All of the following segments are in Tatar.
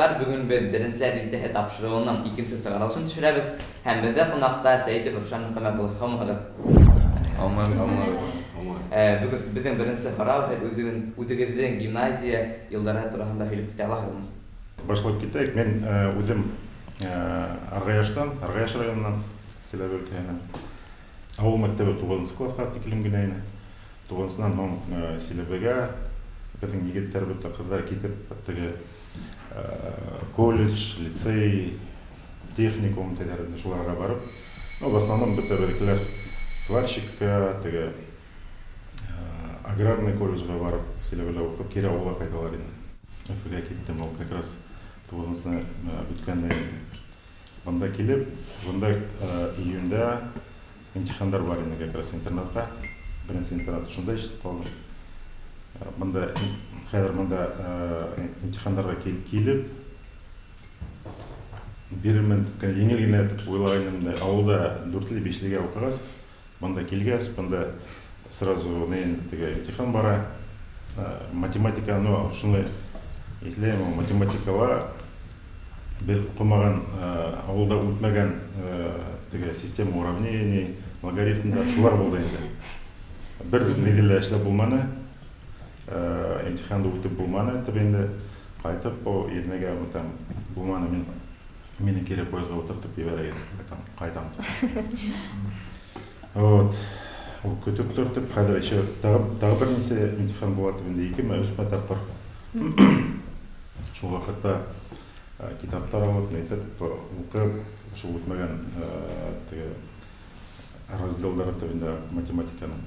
dostlar, bugün birinizler birlikte tapşırığından ikincisi sığaralışın düşürəbiz. Hem bir de qonaqda Seyit Ruşan Muhammadov. Bugün birincisi Harav, Udegirden gimnaziya yılları turağında hilip kite alağım. Başlayıp gittik. Ben ödüm Argayaş rayonundan Silab өлкәһенән. Авыл мәктәбе 9 классқа тикилем генә ине. 9-нан Силәбегә безнең егетләр бит кызлар китеп теге колледж, лицей, техникум тәдәрендә шуларга барып, в основном бит берекеләр сварщикка, теге аграрный колледжга барып, Силәбедә укып кире авылга кайталар инде. Өфөгә киттем, ул как раз 9-ны бүткәндә бында килеп, бында июньдә имтихандар бар инде как раз интернатка. Беренче интернат шунда ишетеп калдым. Бында хәзер монда имтихандарга килеп биремен еңел генә дип уйлаганым да авылда 4 5 лигә укыгыз. Бында килгәс, бында сразу мен теге имтихан бара. Математика, ну шуны ислем математикага бер укымаган авылда үтмәгән теге система уравнений, логарифмда шулар булды инде. Бер нигелә эшләп булманы. Имтиханды үтеп булманы, инде кайтып о ирнегә там булманы, мине кире поездга утыртып ебәргән, там кайтам. Вот. Ул көтеп торып, хәзер еще тагы бер ничә имтихан була инде, 2 мәгълүм тапкыр. Шул вакытта китаптар алып, әйтеп укып, шул үтмәгән теге разделлар инде математиканың.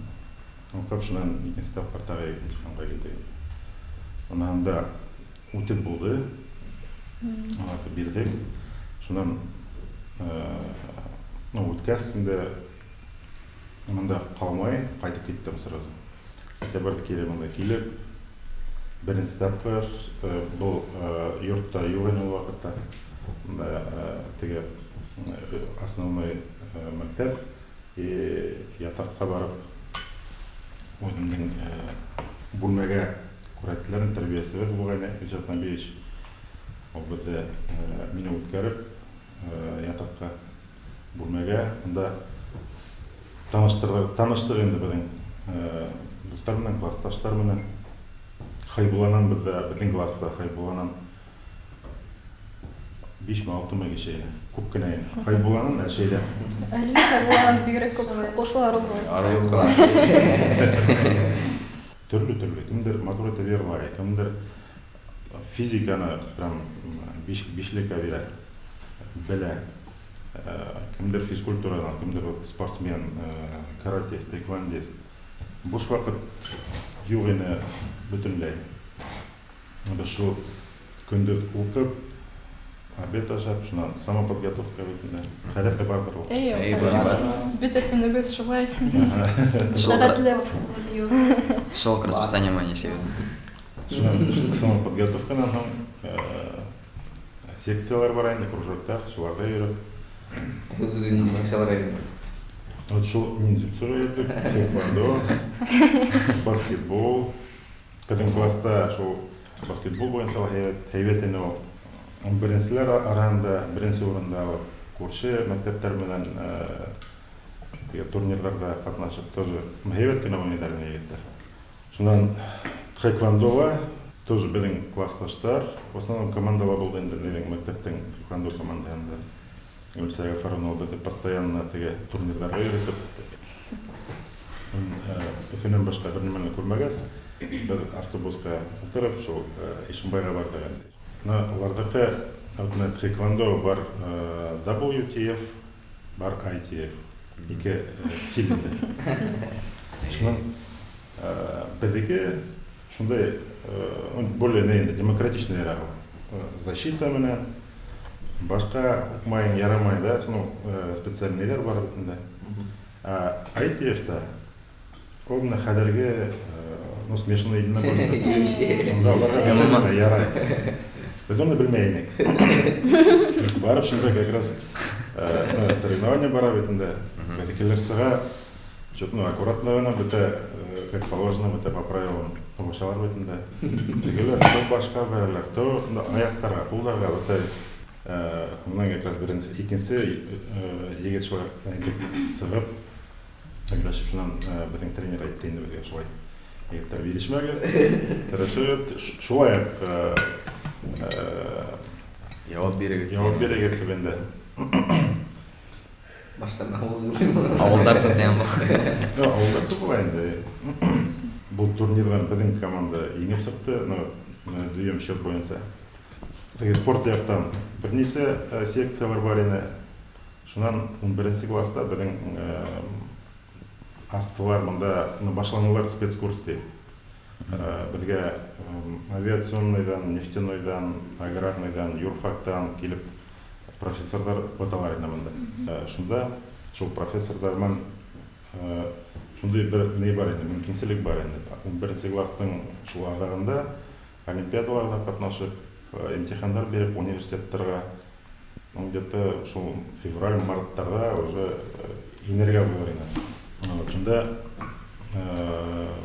Укып шуннан икенче тапкыр тагы имтиханга килде. Аннан да үтеп булды. Аларды бирдек. Шуннан үткәсендә монда калмай кайтып киттем сразу. Сентябрьдә килеп килеп беренче тапкыр бу йортта юган вакытта теге основной мәктәп ятакка барып үзенең бүлмәгә күрәтләрен тәрбиясе булган Иҗат Нәбиевич. Ул бездә мине үткәреп ятакка бүлмәгә анда таныштык инде безнең дуслар белән, классташлар белән. Хайбуланан безнең класста Хайбуланан 5-6 кеше күп кенә инде. Хайбуланан әшәйдә. Әле Хайбуланан бигрәк күп косалар булган. Төрле. Кемдер матур табирлар, кемдер физиканы прям бишлек бирә. Белә. Кемдер физкультурадан, кемдер спортсмен, каратист, тэквондист. Буш вакыт юк ине бөтенләй. Анда шул көндез укып, обед ашап, шуннан самоподготовка битенә. Хәзер дә бардыр ул. Битеп инде бит шулай. Шел к расписанию маниши. Шуннан самоподготовкадан секциялар бар инде, кружоктар, шуларда йөреп. Hüdüdün seksiyalara yürüyor. Вот шул ниндзюцу, тэквондо, баскетбол. Безнең класста шул баскетбол буенча һәйбәт ине ул. Беренчеләр арасында беренче урында күрше мәктәптәр белән теге турнирларда катнашып, тоже һәйбәт кенә уйныйлар егетләр. Шуннан тэквондога тоже безнең классташлар, в основном командалар булды инде мәктәптең тэквондо командасында. Өлсәгә Фараналда постоянно теге турнирларга йөреп. Өфеннән башка бер нимәне күрмәгәс, бер автобуска утырып, шул Ишембайга бардык. Алардагы тэквондо бар WTF, бар ITF. Ике стилендә. Шуннан безгә шундай более демократичный защита менә. Башка укмайын ярамай да, специальныйлар бар битендә. ITF-та ул менә хәзерге смешанный идея бар. Анда ярай. Без аны белмәйбез. Барып шунда как раз соревнования бара битендә. Бәтекеләр сыга Что-то ну, аккуратно, это как положено, это по правилам обучалар бетінде. Тегелер, то башка берелер, то аяқтарға, қолдарға, то есть мынан как раз бірінші, екінші егет шолай сығып, аграшып шунан бітің тренер айттейінді бізге шолай. Егеттер берешмәге, хорошо, шолай Jawab берегет. жауап бере кетті бенде. Баштан Ауылдар сатайын ба? Ауылдар сатылай енді. Бұл турнирдан біздің команда еңіп сықты, дүйім счет бойынша. Спорт яқтан бірнеше секциялар бар ені. Шынан 11 класста біздің астылар, мұнда башланулар спецкурс дейді. Бізге авиационныйдан, нефтяныйдан, аграрныйдан, юрфактан келіп профессордар оталар ені мұнда. Шында, шул профессордармен шундай бір не бар ені, мүмкіншілік бар ені. 11 класстың шул ағағында олимпиадаларда қатнашып, имтихандар беріп университеттерға, где-то шул февраль-марттарда уже энергия болар ені. Шында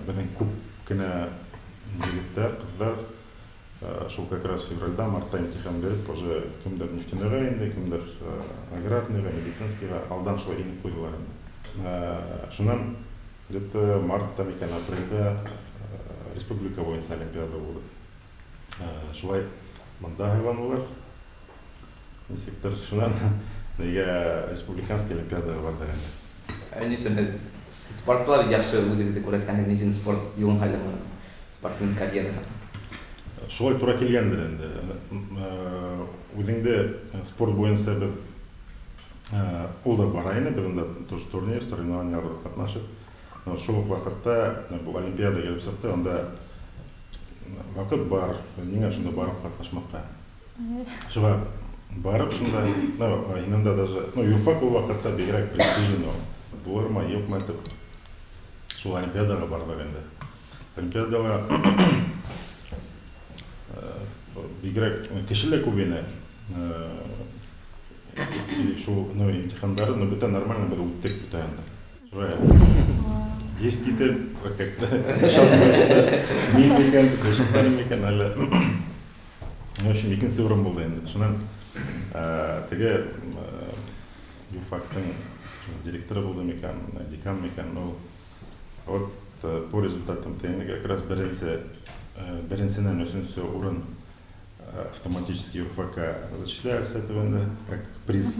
біздің көп кіне жігіттер, қыздар, шул как раз февральда, мартта имтихан беріп, уже кімдер нефтяныйға енді, кімдер аграрныйға, медицинскийға алдан шулай еніп қойдылар енді. Шынан где-то мартта мекен апрельда республика бойынша олимпиада болды. Шулай мында айланулар, несектер шынан неге республиканский олимпиада барды енді. Несін, спорттылар яқшы өдегіді көрәткәні несін спорт елін қайлама спортсмен карьера. Шулай тура келгендер енді. Өзіңде спорт бойынша біз ол да барайыны, біздің тоже турнир, соревнованияларға қатнашып. Шол вақытта бұл олимпиада келіп сықты, онда вақыт бар, неге шында барып қатнашмаққа. Шыға барып шында, инында даже, юрфак бұл вақытта бегірек престижін ол. Бұлар ма, ек ма етіп, шол олимпиадаға бардық енді. Олимпиадаға бегірек кішілі көбені, шол имтихандары, бүті нормально бір өттік бүті енді. Есть какие-то как-то шалпашты, мемекен, шалпаны мекен, әлі. В общем, екінші орын болды енді. Шынан теге юрфактың директоры болды мекен, декан мекен. Вот по результатам тегінде как раз біріншінен өсінсі орын автоматически юрфака зачисляются этого как приз.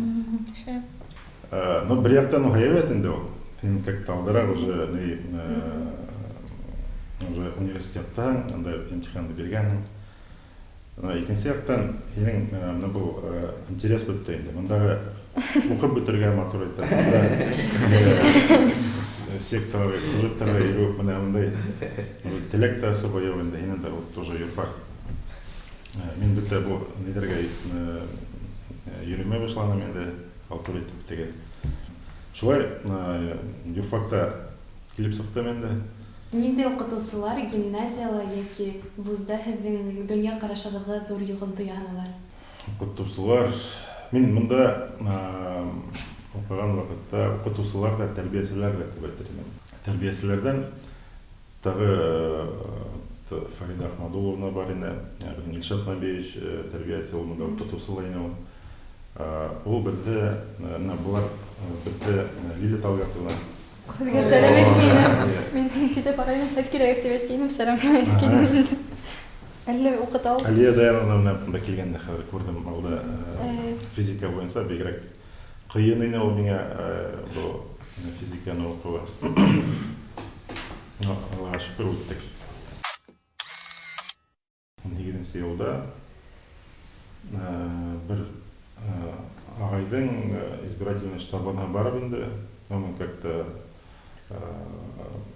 Но бір яқтан ғайбет енді ол. Как-то алдарақ уже университеттен, анда имтиханды берген. Екінші яқтан ең бұл интерес бітті енді. Мұндағы оқып бітірген матур айтты. Секцияларға, құжаттарға үйреп, мұндай тілекті особо ев енді. Енді тоже юрфак. Мен бітті бұл недерге үйреме башланым енді алтур етіп бітеген. Шулай юрфакта келіп сықты менде. Нинде оқытушылар гимназияла яки вузда һеҙҙең донъя ҡарашығыҙға ҙур йоғонто яһанылар? Оқытушылар, мен мұнда оқыған вақытта оқытушылар да, тәрбиесілер де көп әттірмен. Тәрбиесілерден тағы Фарида Ахмадуловна бар ені, біздің Илшат Набиевич тәрбиесі ол мұнда оқытушылар ені. Ол бірді, бұлар бірді Лилия Талгатовна. Sizga salam aytgaydim. Men ketib borayim, hech kerak deb aytgaydim, salam aytgaydim. Әллә оқыта алдым. Алия Даяновна бұнда келгенде қазір көрдім, олда физика бойынша бегірек қиын ені ол меңе бұл физиканы оқуы. Аллаға шүкір өттік. Негеден сейолда бір ағайдың избирательный штабына барып енді, оның как-то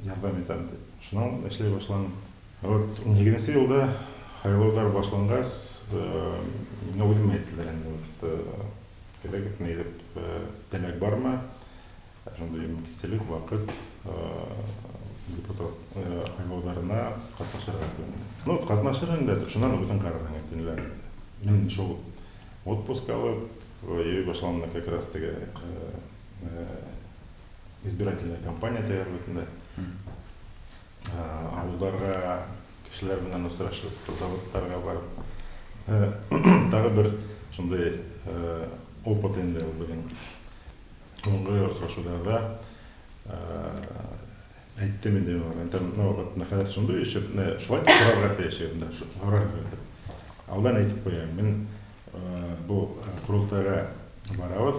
ярдам етемін деп. Шынан әшлей башланым. Негеден сейолда хайлаудар башланғас, мен өзім әйттілер енді. Керек не деп тәлек бар ма? Сондай мүмкіншілік вақыт депутат хайлаударына қатнашырға өтілген. Қатнашыр енді, шынан өзін қарарың әйттілер. Мен шол отпуск алып, ей башланымда как раз таки избирательная кампания тәйярлыгында ауылдарға кешеләр белән очрашып, заводтарға барып, тагы бер шундай опыт инде ул безнең соңгы очрашуларда әйттем инде нәһаят шундай ишеп, шулай карарга тиешебез, карар бирдек. Алдан әйтеп куям, мин бу курултайга барабыз,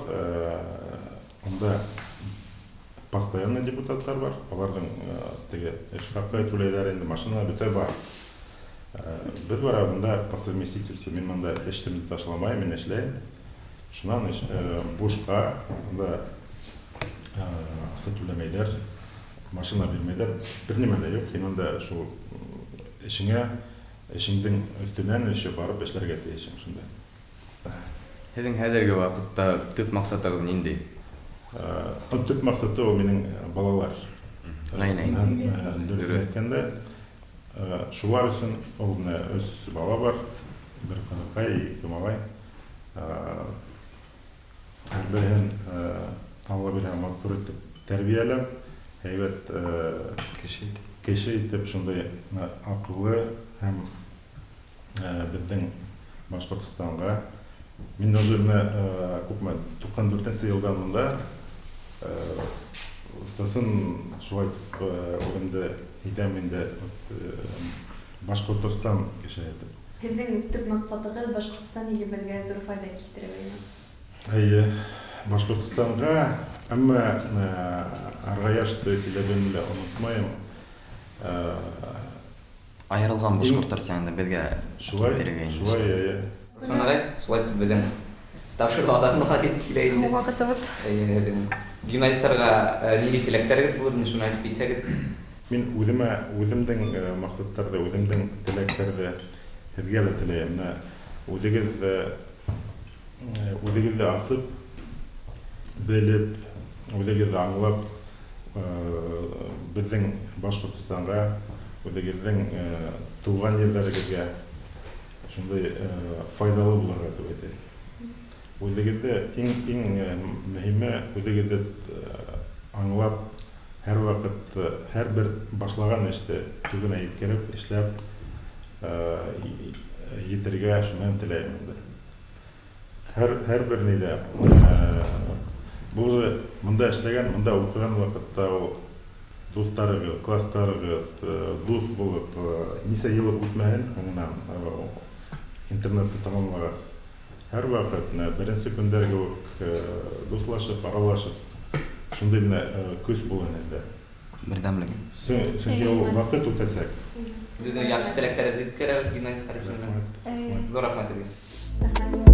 анда постоянный депутаттар бар, аларның теге эш хакы түләйләр инде машина бөтә бар. Без барабында по совместительству, мин монда эшемне ташламайм, мин эшләйм. Шуннан бушка анда акча түләмәйләр, машина бирмәйләр, берниме дә юк. Син анда шул эшеңнең өстенән эше барып эшләргә тиешең шунда. Һеҙҙең хәҙерге ваҡытта төп маҡсатығыҙ ниндәй? Төп маҡсаты ул минең балалар. Дөрөҫ. Әйткәндә, шулар өсөн ул 3 бала бар, бер ҡыҙыҡай, 2 малай. Береһен Алла бирһә матур итеп тәрбиәләп, һәйбәт кеше итеп, шундай аҡыллы һәм беҙҙең Башҡортостанға. Мин уже 94 йылдан монда тасын шулай үҙемде итәм инде Башҡортостан кеше итеп. Һеҙҙең төп маҡсатығыҙ Башҡортостан иле беҙгә ҙур файҙа килтереү. Әйе, Башҡортостанға, әммә арғаяшты сәбәбен онотмайым. Айырылған башҡорттар тигәндә беҙгә Шулай. Сонарай, шулай безнең тапшырыҡларҙарына китеп килә инде. Ваҡытыбыҙ. Гимназистарға нинди теләктәрегеҙ булыр, шуны әйтеп китһәгеҙ. Мин үҙемдең маҡсаттарҙы, үҙемдең теләктәрҙе һеҙгә лә теләйем. Үҙегеҙҙе асып, белеп, үҙегеҙҙе аңлап, беҙҙең Башҡортостанға, үҙегеҙҙең тыуған ерҙәрегеҙгә шундай файҙалы булырға тип әйтәйем. Үҙегеҙҙе иң мөһиме, үҙегеҙҙе аңлап, һәр ваҡыт, һәр бер башлаған эште төбөнә еткереп, эшләп етергә шунан теләйем инде. Һәр бер нидә бул монда эшләгән, монда уҡыған ваҡытта ул дуҫтарығыҙ, кластарығыҙ, дуҫ булып, нисә йыл үтмәһен, һуңынан интернетты тамамлағас. Һәр ваҡыт, беренсе көндәр кеүек дуҫлашып, аралашып, шундай көс булын инде. берҙәмлек. Сөнки ул ваҡыт үтәсәк. Яҡшы теләктәрегеҙ еткерәбеҙ гимназистар исеменән. Ҙур рәхмәт һеҙгә. Рәхмәт.